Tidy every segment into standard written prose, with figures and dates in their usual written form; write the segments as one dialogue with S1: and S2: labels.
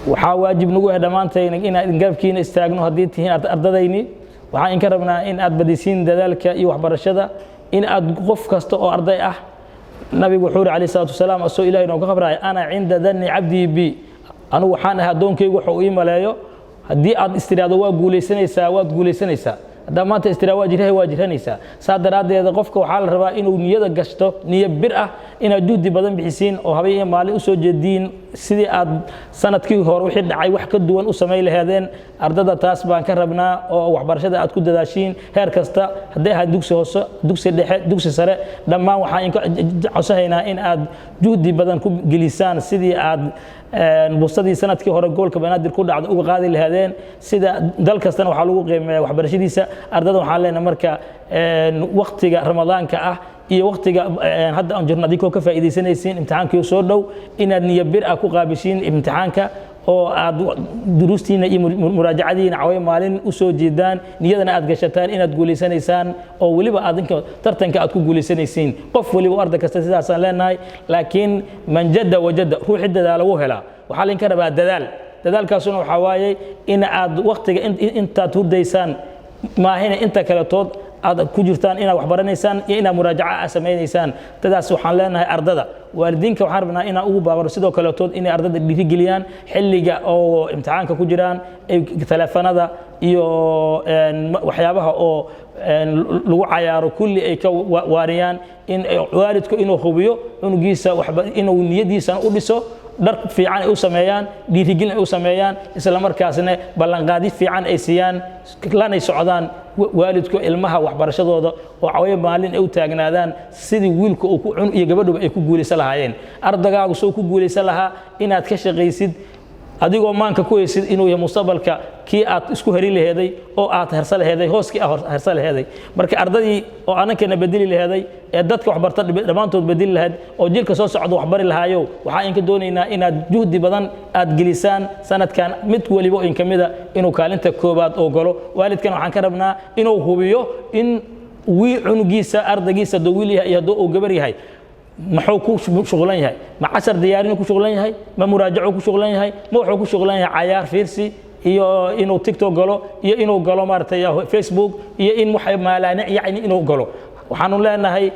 S1: waxaa waajib nagu ah dhammaanteen in garabkiina istaagno haddii tihiin ardadayni waxaan in ka rabnaa in aad badisiin dadaalka iyo waxbarashada in aad qof kasta oo arday ah nabigu wuxuu alayhi salaatu wasalaam asoo ilaahay noo ka qabraay ana cinda dhanni abdi bi anu waxaan ahaa doonkaygu wuxuu ii maleeyo haddii aad istiraado waa guulaysanaysaa hadda maanta istiraado waa jiranaysaa saa daraadeeda qofka waxaa la rabaa inuu niyada gashto niyo bir ah inaad juhdi badan bixisiin oo habeen iyo maalin u soo jeediin sidii aad sanadkii hore wixii dhacay wax ka duwan u sameyn lahaydeen ardada taas baan ka rabnaa oo waxbarashada aad ku dadaashiin heer kasta hadday ahayd dugsi hoose dugsi dhexe dugsi sare dhammaan waxaan codsahaynaa in aad juhdi badan ku gelisaan sidii aad buusadii sanadkii hore goolka banaadir ku dhacday uga qaadi lahaydeen sida dal kastana waxaa lagu qiimeeyaa waxbarashadiisa ardada waxaan leenahay marka waqtiga ramadaanka ah iyo waqtiga hadda aan jirno adikoo ka faa'iideysanaysiin imtixaankii soo dhow inaad niyo bir ah ku qaabishiin imtixaanka oo aad duruustiina iyo muraajacadiina caway maalin u soo jeedaan niyadana aad gashataan inaad guuleysanaysaan oo waliba adinka tartanka aad ku guuleysanaysiin qof waliba arday kasta sidaas aan leenahay laakiin man jadda wajadda ruuxi dadaalo wuu helaa waxaa laga rabaa dadaalkaasuna waxa waaye in aad waqtiga intaad hurdaysaan maahina inta kale tood aad ku jirtaan inaad wax baranaysaan iyo inaad muraajaca sameeynaysan tadaas waxaan leenahay ardada waalidiinka waxaan rabnaa inaan ugu baaqno sidoo kale tood inay ardada dhiirigeliyaan xilliga oo imtixaanka ku jiraan telefoonada iyo waxyaabaha oo lagu cayaaro kulli ay ka waariyaan in waalidku inuu hubiyo unugiisa inuu niyadiisa u dhiso dar fiican ay u sameeyaan dhiirigelin ay u sameeyaan isla markaasna ballanqaadi fiican ay siiyaan lanay socdaan waalidku ilmaha waxbarashadooda oo caway maalin ay u taagnaadaan sidii wiilku uu iyo gabadhuba ay ku guuleysan lahaayeen ardagaagu soo ku guuleysan lahaa inaad ka shaqaysid adigoo maanka ku haysid inuu yahay mustaqbalka kii aad isku heri laheeday oo aad harsa laheeday hooskii harsa laheeday marka ardadii oo anankana bedeli laheeday ee dadka wax barta dhamaantood bedeli lahayd oo jirka soo socdo wax bari lahaayo waxaan ka doonaynaa inaad juhdi badan aad gelisaan sanadkan mid waliba in kamida inuu kaalinta koobaad oo galo waalidkan waxaan ka rabnaa inuu hubiyo in cunugiisa ardaygiisa dawil yahay iyo uu gabar yahay maxuu ku shughlan yahay ma casar diyaarin ku shughlan yahay ma muraajaco ku shughlan yahay ma wuxuu ku shughlan yahay cayaar fiirsi iyo inuu TikTok galo iyo inuu galo maartay Facebook iyo in waxay maalaanic yani inuu galo waxaanu leenahay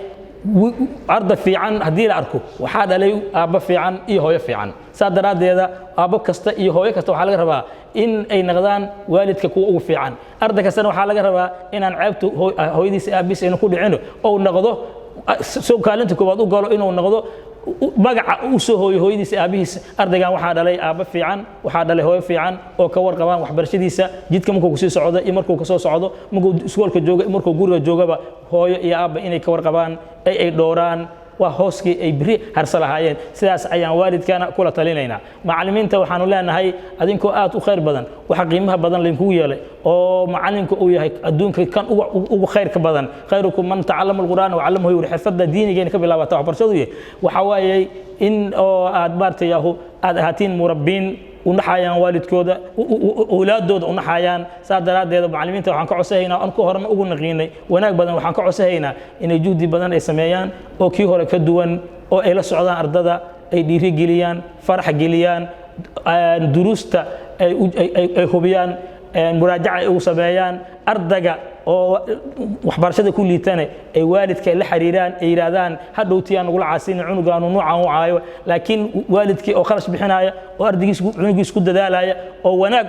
S1: arda fiican hadii la arko waxa dhalay aaba fiican iyo hooyo fiican saadaradeeda aaba kasta iyo hooyo kasta waxa laga rabaa in ay noqdaan waalidka kuwa ugu fiican arda kasta waxa laga rabaa inaan ceebtu hooyadiisa aabis inuu ku dhicino oo noqdo soo kaalinta koobaad u galo inuu noqdo magaca u soo hooyadiisa aabihiisa ardaygan waxa dhalay aaba fiican waxa dhalay hooyo fiican oo ka warqabaan waxbarashadiisa jidka markuu ku sii socdo iyo markuu ka soo socdo markuu iskoolka joogo markuu guriga joogaba hooyo iyo aaba inay ka warqabaan ay dhooraan waa hooskii ay biri harsa lahaayeen sidaas ayaan waalidkana kula talinaynaa macallimiinta waxaanu leenahay adinkoo aad u khayr badan waxa qiimaha badan linku yeelay oo macallinka uu yahay adduunka kan ugu khayrka badan khayrukum man ta'allama al-qur'ana wa 'allamahu xirfada diiniga ka bilaabata waxbarashadu waxa waayay in aad baartayahu aad ahaatiin murabbiin ونحيان والدكودا أولادود ونحيان سادرات ده معلمين وحن كعسهينا أنكو هرم أقول نغيني وناك بدن وحن كعسهينا إن جودي بدن إسمايان أو كي هرك الدوان أو إلى السعودان أرضا أي ديري جليان فرح جليان دروستا أي خبيان مراجعة أو سبيان أرضا oo waxbarashada ku liitana ay waalidka la xiriiraan ay yiraahdaan hadhowtiyaan ugu caasiin cunugaan uu noocan u caayo laakiin waalidkii oo kharash bixinaya oo ardaygiis cunugiis ku dadaalaya oo wanaag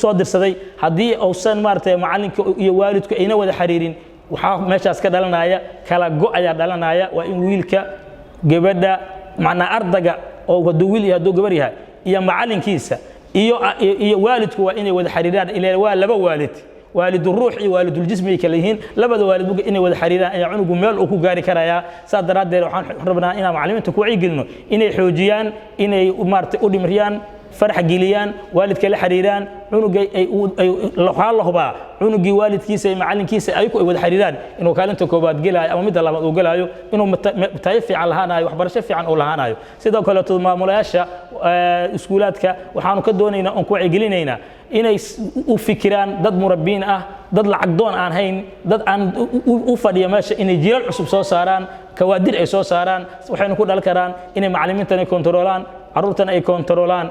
S1: soo dirsaday hadii uusan maartay macalinka iyo waalidku ayna wada xiriirin waxa meeshaas ka dhalanaya kala go'aya dhalanaya waa in wiilka gabadha macna ardayga oo wada wiil iyo haduu gabar yahay iyo macalinkiisa iyo waalidku waa inay wada xiriiraan ilaa waa laba waalid والد الروح والد الجسم كليهن لبد والد بق إنه ود حريران يعني عنق مال أو كجاري كرايا صادرات ده روحان ربنا إنا معلمين تكوعي قلنا إنه حوجيان إنه مارت أودي مريان فرح جيليان والد كله حريران عنق أي الله بقى عنق والد كيسة معلم كيسة أيكو ود حريران إنه كان تكوبات جلا أو مد الله وجلا أيو إنه متعرف عن هنا وحبر شف عن أول هنا سيدا كله تضم ملايشة سكولاتك وحنو كدونينا أنكوعي قلينا inay u fikiraan dad murabbiin ah dad lacag doon aan hayn dad aan u fadhiyo meesha inay jiil cusub soo saaraan kawaadir ay soo saaraan waxayna ku dhal karaan inay macallimiintan ay kontroolaan carruurtan ay kontroolaan